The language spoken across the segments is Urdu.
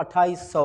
2800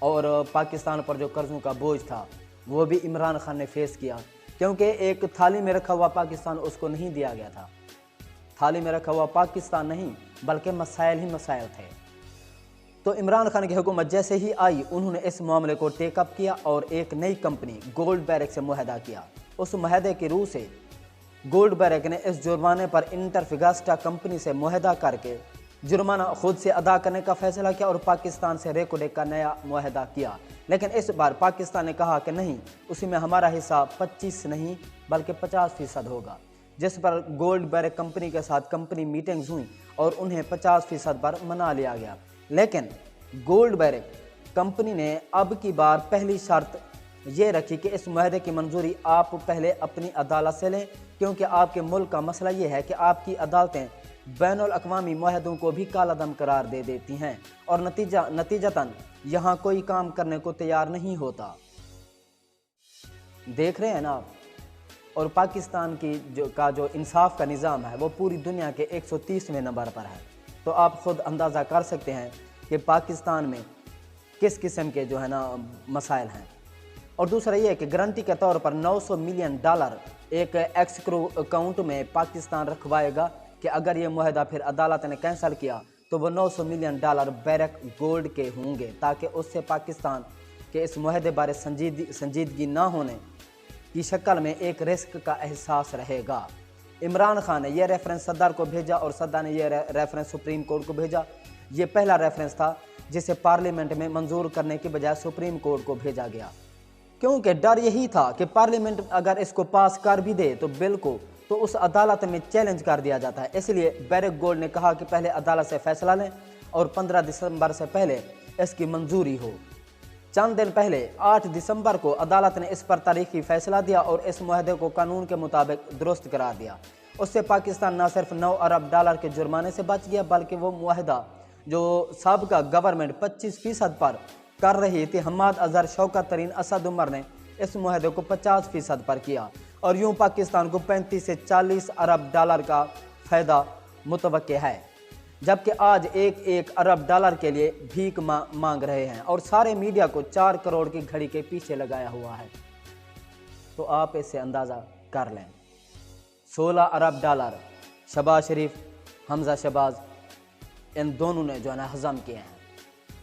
اور پاکستان پر جو قرضوں کا بوجھ تھا وہ بھی عمران خان نے فیس کیا، کیونکہ ایک تھالی میں رکھا ہوا پاکستان اس کو نہیں دیا گیا تھا۔ تھالی میں رکھا ہوا پاکستان نہیں بلکہ مسائل ہی مسائل تھے۔ تو عمران خان کی حکومت جیسے ہی آئی انہوں نے اس معاملے کو ٹیک اپ کیا اور ایک نئی کمپنی گولڈ بیرک سے معاہدہ کیا۔ اس معاہدے کی روح سے گولڈ بیرک نے اس جرمانے پر انٹرفیگاسٹا کمپنی سے معاہدہ کر کے جرمانہ خود سے ادا کرنے کا فیصلہ کیا اور پاکستان سے ریکوڈیک کا نیا معاہدہ کیا۔ لیکن اس بار پاکستان نے کہا کہ نہیں، اسی میں ہمارا حصہ 25 نہیں بلکہ 50% ہوگا، جس پر گولڈ بیرک کمپنی کے ساتھ کمپنی میٹنگز ہوئیں اور انہیں 50% پر منا لیا گیا۔ لیکن گولڈ بیرک کمپنی نے اب کی بار پہلی شرط یہ رکھی کہ اس معاہدے کی منظوری آپ پہلے اپنی عدالت سے لیں، کیونکہ آپ کے ملک کا مسئلہ یہ ہے کہ آپ کی عدالتیں بین الاقوامی معاہدوں کو بھی کالعدم قرار دے دیتی ہیں اور نتیجتاً یہاں کوئی کام کرنے کو تیار نہیں ہوتا۔ دیکھ رہے ہیں نا آپ، اور پاکستان کی جو انصاف کا نظام ہے وہ پوری دنیا کے 130ویں نمبر پر ہے۔ تو آپ خود اندازہ کر سکتے ہیں کہ پاکستان میں کس قسم کے جو ہے نا مسائل ہیں۔ اور دوسرا یہ ہے کہ گارنٹی کے طور پر $900 ملین ایک ایسکرو اکاؤنٹ میں پاکستان رکھوائے گا کہ اگر یہ معاہدہ پھر عدالت نے کینسل کیا تو وہ $900 ملین بیرک گولڈ کے ہوں گے، تاکہ اس سے پاکستان کے اس معاہدے بارے سنجیدگی نہ ہونے کی شکل میں ایک رسک کا احساس رہے گا۔ عمران خان نے یہ ریفرنس صدر کو بھیجا اور صدر نے یہ ریفرنس سپریم کورٹ کو بھیجا۔ یہ پہلا ریفرنس تھا جسے پارلیمنٹ میں منظور کرنے کی بجائے سپریم کورٹ کو بھیجا گیا، کیونکہ ڈر یہی تھا کہ پارلیمنٹ اگر اس کو پاس کر بھی دے تو بل کو تو اس عدالت میں چیلنج کر دیا جاتا ہے۔ اس لیے بیرک گولڈ نے کہا کہ پہلے عدالت سے فیصلہ لیں اور 15 دسمبر سے پہلے اس کی منظوری ہو۔ چند دن پہلے 8 دسمبر کو عدالت نے اس پر تاریخی فیصلہ دیا اور اس معاہدے کو قانون کے مطابق درست قرار دیا۔ اس سے پاکستان نہ صرف $9 ارب کے جرمانے سے بچ گیا بلکہ وہ معاہدہ جو سابقہ گورنمنٹ 25% پر کر رہی تھی، حماد اظہر، شوکت ترین، اسد عمر نے اس معاہدے کو 50% پر کیا اور یوں پاکستان کو $35 سے $40 ارب کا فائدہ متوقع ہے، جبکہ آج $1 ارب کے لیے بھیک مانگ رہے ہیں اور سارے میڈیا کو 4 کروڑ کی گھڑی کے پیچھے لگایا ہوا ہے۔ تو آپ اس سے اندازہ کر لیں۔ $16 ارب شہباز شریف، حمزہ شہباز، ان دونوں نے جو ہے نا ہضم کیے ہیں۔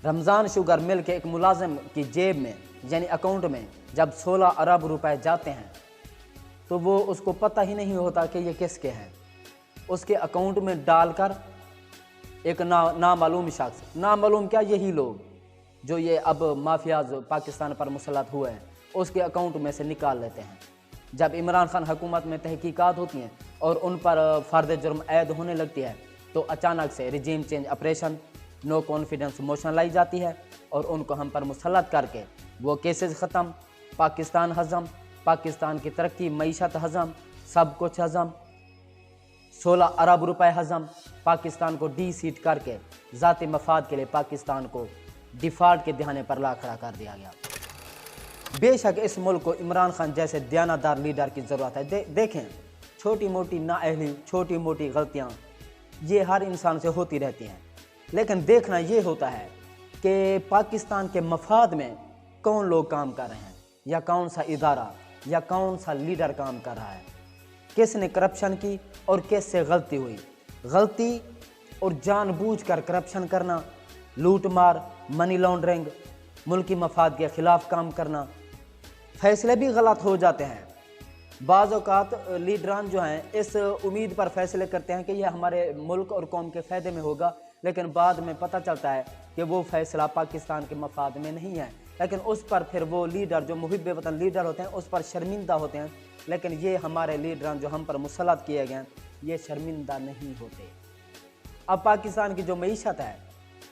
رمضان شوگر مل کے ایک ملازم کی جیب میں یعنی اکاؤنٹ میں جب 16 ارب روپے جاتے ہیں تو وہ اس کو پتہ ہی نہیں ہوتا کہ یہ کس کے ہیں۔ اس کے اکاؤنٹ میں ڈال کر ایک نامعلوم شخص، نامعلوم کیا، یہی لوگ جو یہ اب مافیاز پاکستان پر مسلط ہوئے ہیں، اس کے اکاؤنٹ میں سے نکال لیتے ہیں۔ جب عمران خان حکومت میں تحقیقات ہوتی ہیں اور ان پر فرد جرم عائد ہونے لگتی ہے تو اچانک سے regime change operation, no confidence motion لائی جاتی ہے اور ان کو ہم پر مسلط کر کے وہ کیسز ختم، پاکستان ہضم، پاکستان کی ترقی، معیشت ہضم، سب کچھ ہضم، 16 ارب روپے ہضم، پاکستان کو ڈی سیٹ کر کے ذاتی مفاد کے لیے پاکستان کو ڈیفالٹ کے دہانے پر لا کھڑا کر دیا گیا۔ بے شک اس ملک کو عمران خان جیسے دیانتدار لیڈر کی ضرورت ہے۔ دیکھیں، چھوٹی موٹی نااہلی، چھوٹی موٹی غلطیاں یہ ہر انسان سے ہوتی رہتی ہیں، لیکن دیکھنا یہ ہوتا ہے کہ پاکستان کے مفاد میں کون لوگ کام کر رہے ہیں، یا کون سا ادارہ یا کون سا لیڈر کام کر رہا ہے، کس نے کرپشن کی اور کس سے غلطی ہوئی۔ غلطی اور جان بوجھ کر کرپشن کرنا، لوٹ مار، منی لانڈرنگ، ملکی مفاد کے خلاف کام کرنا، فیصلے بھی غلط ہو جاتے ہیں۔ بعض اوقات لیڈران جو ہیں اس امید پر فیصلے کرتے ہیں کہ یہ ہمارے ملک اور قوم کے فائدے میں ہوگا، لیکن بعد میں پتہ چلتا ہے کہ وہ فیصلہ پاکستان کے مفاد میں نہیں ہے، لیکن اس پر پھر وہ لیڈر جو محب وطن لیڈر ہوتے ہیں اس پر شرمندہ ہوتے ہیں۔ لیکن یہ ہمارے لیڈران جو ہم پر مسلط کیے گئے ہیں یہ شرمندہ نہیں ہوتے۔ اب پاکستان کی جو معیشت ہے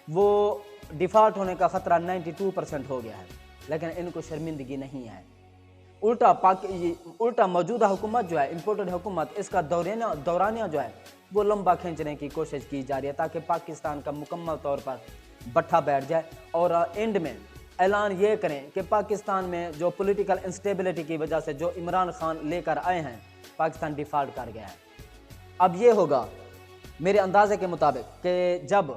وہ ڈیفالٹ ہونے کا خطرہ 92% ہو گیا ہے، لیکن ان کو شرمندگی نہیں ہے۔ الٹا موجودہ حکومت جو ہے، امپورٹڈ حکومت، اس کا دورانیہ جو ہے وہ لمبا کھینچنے کی کوشش کی جا رہی ہے تاکہ پاکستان کا مکمل طور پر بٹھا بیٹھ جائے اور اینڈ میں اعلان یہ کریں کہ پاکستان میں جو پولیٹیکل انسٹیبلٹی کی وجہ سے جو عمران خان لے کر آئے ہیں پاکستان ڈیفالٹ کر گیا ہے۔ اب یہ ہوگا میرے اندازے کے مطابق کہ جب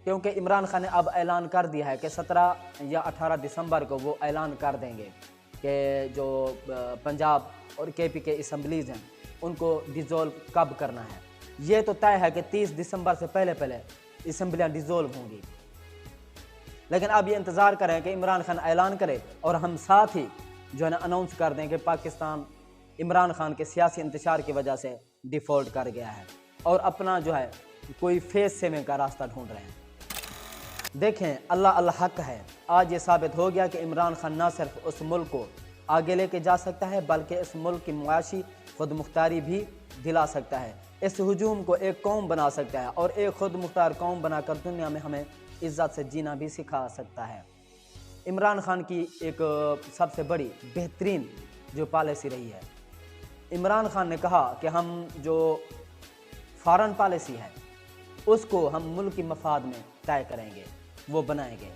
کیونکہ عمران خان نے اب اعلان کر دیا ہے کہ 17 یا 18 دسمبر کو وہ اعلان کر دیں گے کہ جو پنجاب اور KP کے اسمبلیز ہیں ان کو ڈیزولو کب کرنا ہے۔ یہ تو طے ہے کہ 30 دسمبر سے پہلے اسمبلیاں ڈیزولو ہوں گی، لیکن اب یہ انتظار کریں کہ عمران خان اعلان کرے اور ہم ساتھ ہی جو ہے نا اناؤنس کر دیں کہ پاکستان عمران خان کے سیاسی انتشار کی وجہ سے ڈیفالٹ کر گیا ہے اور اپنا جو ہے کوئی فیس سیونگ کا راستہ ڈھونڈ رہے ہیں۔ دیکھیں، اللہ حق ہے۔ آج یہ ثابت ہو گیا کہ عمران خان نہ صرف اس ملک کو آگے لے کے جا سکتا ہے بلکہ اس ملک کی معاشی خود مختاری بھی دلا سکتا ہے، اس ہجوم کو ایک قوم بنا سکتا ہے اور ایک خود مختار قوم بنا کر دنیا میں ہمیں عزت سے جینا بھی سکھا سکتا ہے۔ عمران خان کی ایک سب سے بڑی بہترین جو پالیسی رہی ہے، عمران خان نے کہا کہ ہم جو فارن پالیسی ہے اس کو ہم ملک کی مفاد میں طے کریں گے، وہ بنائیں گے۔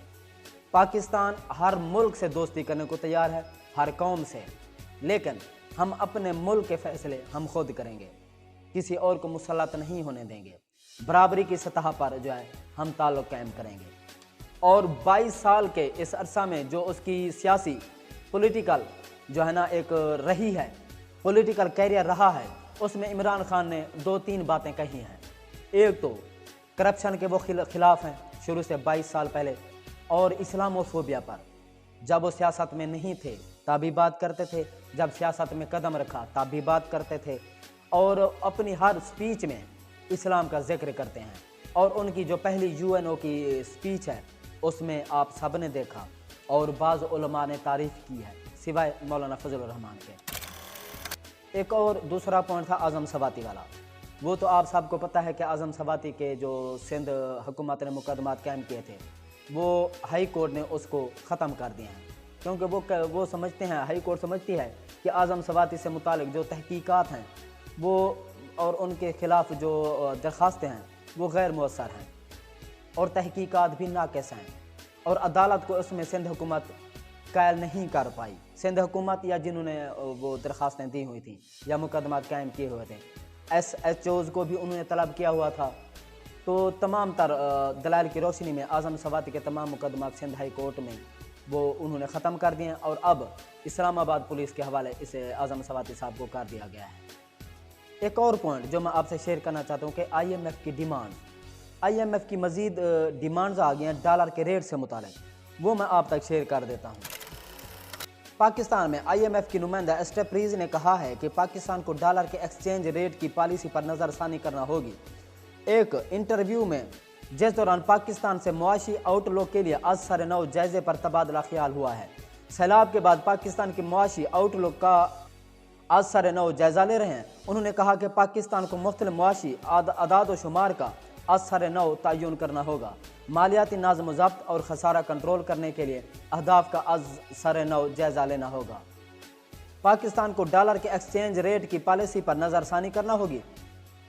پاکستان ہر ملک سے دوستی کرنے کو تیار ہے، ہر قوم سے، لیکن ہم اپنے ملک کے فیصلے ہم خود کریں گے، کسی اور کو مسلط نہیں ہونے دیں گے۔ برابری کی سطح پر جو ہے ہم تعلق قائم کریں گے۔ اور 22 سال کے اس عرصہ میں جو اس کی سیاسی پولیٹیکل جو ہے نا ایک رہی ہے، پولیٹیکل کیریئر رہا ہے، اس میں عمران خان نے 2-3 باتیں کہی ہیں۔ ایک تو کرپشن کے وہ خلاف ہیں شروع سے 22 سال پہلے، اور اسلاموفوبیا پر جب وہ سیاست میں نہیں تھے تب بھی بات کرتے تھے، جب سیاست میں قدم رکھا تب بھی بات کرتے تھے، اور اپنی ہر سپیچ میں اسلام کا ذکر کرتے ہیں۔ اور ان کی جو پہلی UNO کی سپیچ ہے اس میں آپ سب نے دیکھا اور بعض علماء نے تعریف کی ہے سوائے مولانا فضل الرحمان کے۔ ایک اور دوسرا پوائنٹ تھا اعظم سواتی والا۔ وہ تو آپ سب کو پتہ ہے کہ اعظم سواتی کے جو سندھ حکومت نے مقدمات قائم کیے تھے وہ ہائی کورٹ نے اس کو ختم کر دیے ہیں، کیونکہ وہ سمجھتے ہیں، ہائی کورٹ سمجھتی ہے کہ اعظم سواتی سے متعلق جو تحقیقات ہیں وہ اور ان کے خلاف جو درخواستیں ہیں وہ غیر مؤثر ہیں اور تحقیقات بھی ناقص ہیں، اور عدالت کو اس میں سندھ حکومت قائل نہیں کر پائی۔ سندھ حکومت یا جنہوں نے وہ درخواستیں دی ہوئی تھیں یا مقدمات قائم کیے ہوئے تھے، SHOs کو بھی انہوں نے طلب کیا ہوا تھا، تو تمام تر دلائل کی روشنی میں اعظم سواتی کے تمام مقدمات سندھ ہائی کورٹ میں وہ انہوں نے ختم کر دیے ہیں، اور اب اسلام آباد پولیس کے حوالے اسے اعظم سواتی صاحب کو کر دیا گیا ہے۔ ایک اور پوائنٹ جو میں آپ سے شیئر کرنا چاہتا ہوں کہ IMF کی ڈیمانڈ، IMF کی مزید ڈیمانڈز آ گئی ہیں ڈالر کے ریٹ سے متعلق، وہ میں آپ تک شیئر کر دیتا ہوں۔ پاکستان میں IMF کی نمائندہ اسٹیپ ریز نے کہا ہے کہ پاکستان کو ڈالر کے ایکسچینج ریٹ کی پالیسی پر نظر ثانی کرنا ہوگی۔ ایک انٹرویو میں جس دوران پاکستان سے معاشی آؤٹ لک کے لیے از سر نو جائزے پر تبادلہ خیال ہوا ہے، سیلاب کے بعد پاکستان کی معاشی آؤٹ لک کا از سر نو جائزہ لے رہے ہیں۔ انہوں نے کہا کہ پاکستان کو مختلف معاشی اعداد و شمار کا از سر نو تعین کرنا ہوگا، مالیاتی نظم و ضبط اور خسارہ کنٹرول کرنے کے لیے اہداف کا از سر نو جائزہ لینا ہوگا۔ پاکستان کو ڈالر کے ایکسچینج ریٹ کی پالیسی پر نظر ثانی کرنا ہوگی۔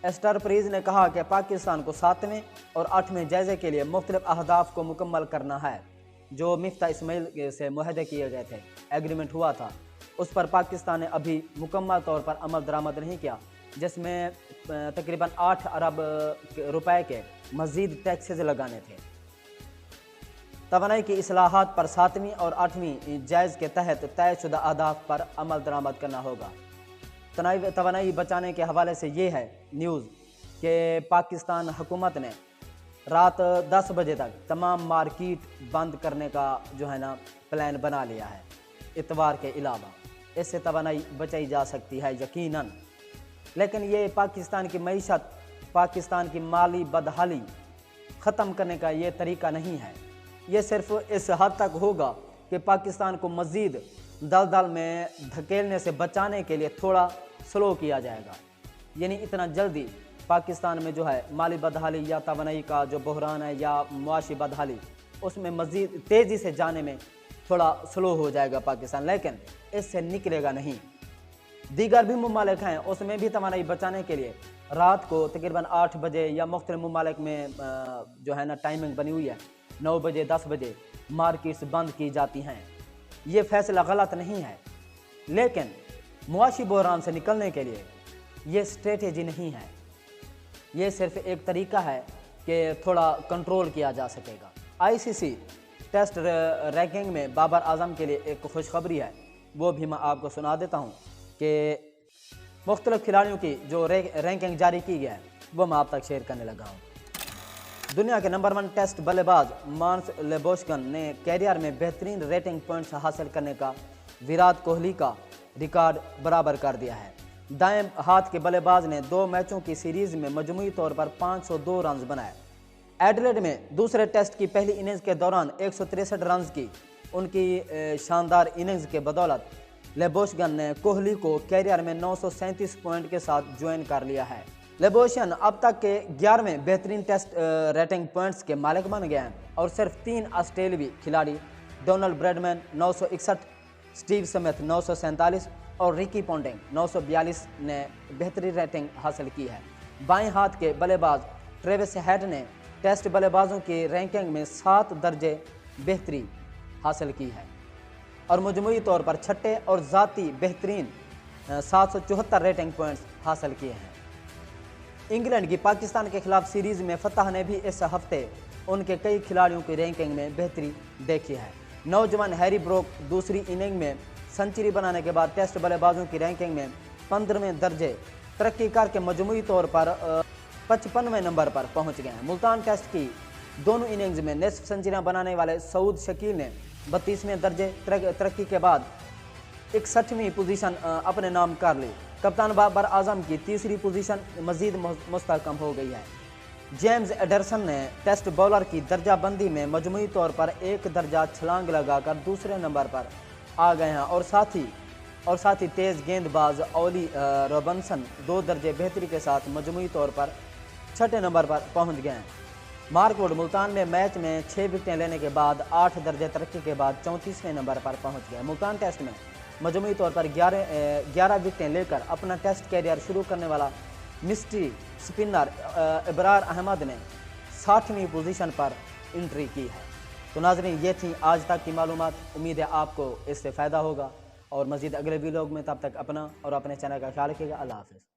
اسٹر پریز نے کہا کہ پاکستان کو 7ویں اور 8ویں جائزے کے لیے مختلف اہداف کو مکمل کرنا ہے۔ جو مفتاح اسماعیل سے معاہدے کیے گئے تھے، ایگریمنٹ ہوا تھا، اس پر پاکستان نے ابھی مکمل طور پر عمل درآمد نہیں کیا، جس میں تقریباً 8 ارب روپے کے مزید ٹیکسز لگانے تھے۔ توانائی کی اصلاحات پر 7ویں اور 8ویں جائز کے تحت طے شدہ اہداف پر عمل درآمد کرنا ہوگا۔ توانائی بچانے کے حوالے سے یہ ہے نیوز کہ پاکستان حکومت نے رات 10 بجے تک تمام مارکیٹ بند کرنے کا جو ہے نا پلان بنا لیا ہے اتوار کے علاوہ۔ اس سے توانائی بچائی جا سکتی ہے یقیناً، لیکن یہ پاکستان کی معیشت، پاکستان کی مالی بدحالی ختم کرنے کا یہ طریقہ نہیں ہے۔ یہ صرف اس حد تک ہوگا کہ پاکستان کو مزید دلدل میں دھکیلنے سے بچانے کے لیے تھوڑا سلو کیا جائے گا، یعنی اتنا جلدی پاکستان میں جو ہے مالی بدحالی یا توانائی کا جو بحران ہے یا معاشی بدحالی، اس میں مزید تیزی سے جانے میں تھوڑا سلو ہو جائے گا پاکستان، لیکن اس سے نکلے گا نہیں۔ دیگر بھی ممالک ہیں، اس میں بھی توانائی بچانے کے لیے رات کو تقریباً 8 بجے یا مختلف ممالک میں جو ہے نا ٹائمنگ بنی ہوئی ہے، 9 بجے 10 بجے مارکیٹس بند کی جاتی ہیں۔ یہ فیصلہ غلط نہیں ہے، لیکن معاشی بحران سے نکلنے کے لیے یہ اسٹریٹجی نہیں ہے، یہ صرف ایک طریقہ ہے کہ تھوڑا کنٹرول کیا جا سکے گا۔ ICC ٹیسٹ رینکنگ میں بابر اعظم کے لیے ایک خوشخبری ہے، وہ بھی میں آپ کو سنا دیتا ہوں کہ مختلف کھلاڑیوں کی جو رینکنگ جاری کی گیا ہے وہ میں آپ تک شیئر کرنے لگا ہوں۔ دنیا کے نمبر 1 ٹیسٹ بلے باز مانس لیبوشکن نے کیریئر میں بہترین ریٹنگ پوائنٹس حاصل کرنے کا ویرات کوہلی کا ریکارڈ برابر کر دیا ہے۔ دائیں ہاتھ کے بلے باز نے 2 میچوں کی سیریز میں مجموعی طور پر 502 رنز بنائے۔ ایڈلیڈ میں دوسرے ٹیسٹ کی پہلی اننگز کے دوران 163 رنز کی ان کی شاندار اننگز کے بدولت لیبوشکن نے کوہلی کو کیریئر میں 937 پوائنٹ کے ساتھ جوائن کر لیا ہے۔ لیبوشکن اب تک کے 11ویں بہترین ٹیسٹ ریٹنگ پوائنٹس کے مالک بن گئے ہیں اور صرف 3 آسٹریلوی کھلاڑی ڈونلڈ بریڈمین 961، سٹیو سمتھ 947 اور ریکی پونٹنگ 942 نے بہترین ریٹنگ حاصل کی ہے۔ بائیں ہاتھ کے بلے باز ٹریوس ہیڈ نے ٹیسٹ بلے بازوں کی رینکنگ میں 7 درجے بہتری حاصل کی ہے اور مجموعی طور پر چھٹے اور ذاتی بہترین 774 ریٹنگ پوائنٹس حاصل کیے ہیں۔ انگلینڈ کی پاکستان کے خلاف سیریز میں فتح نے بھی اس ہفتے ان کے کئی کھلاڑیوں کی رینکنگ میں بہتری دیکھی ہے۔ نوجوان ہیری بروک دوسری اننگ میں سنچری بنانے کے بعد ٹیسٹ بلے بازوں کی رینکنگ میں 15ویں درجے ترقی کر کے مجموعی طور پر 55ویں نمبر پر پہنچ گئے ہیں۔ ملتان ٹیسٹ کی دونوں اننگز میں نصف سنچریاں بنانے والے سعود شکیل نے 32ویں درجے ترقی کے بعد 61ویں پوزیشن اپنے نام کر لی۔ کپتان بابر اعظم کی تیسری پوزیشن مزید مستحکم ہو گئی ہے۔ جیمز ایڈرسن نے ٹیسٹ بولر کی درجہ بندی میں مجموعی طور پر 1 درجہ چھلانگ لگا کر دوسرے نمبر پر آ گئے ہیں اور ساتھ ہی تیز گیند باز اولی روبنسن 2 درجے بہتری کے ساتھ مجموعی طور پر 6 نمبر پر پہنچ گئے ہیں۔ مارک ووڈ ملتان میں میچ میں 6 وکٹیں لینے کے بعد 8 درجے ترقی کے بعد 34ویں نمبر پر پہنچ گئے۔ ملتان ٹیسٹ میں مجموعی طور پر 11 وکٹیں لے کر اپنا ٹیسٹ کیریئر شروع کرنے والا مسٹری سپنر ابرار احمد نے 60ویں پوزیشن پر انٹری کی ہے۔ تو ناظرین، یہ تھی آج تک کی معلومات۔ امید ہے آپ کو اس سے فائدہ ہوگا اور مزید اگلے ویلوگ میں، تب تک اپنا اور اپنے چینل کا خیال رکھیے گا۔ اللہ حافظ۔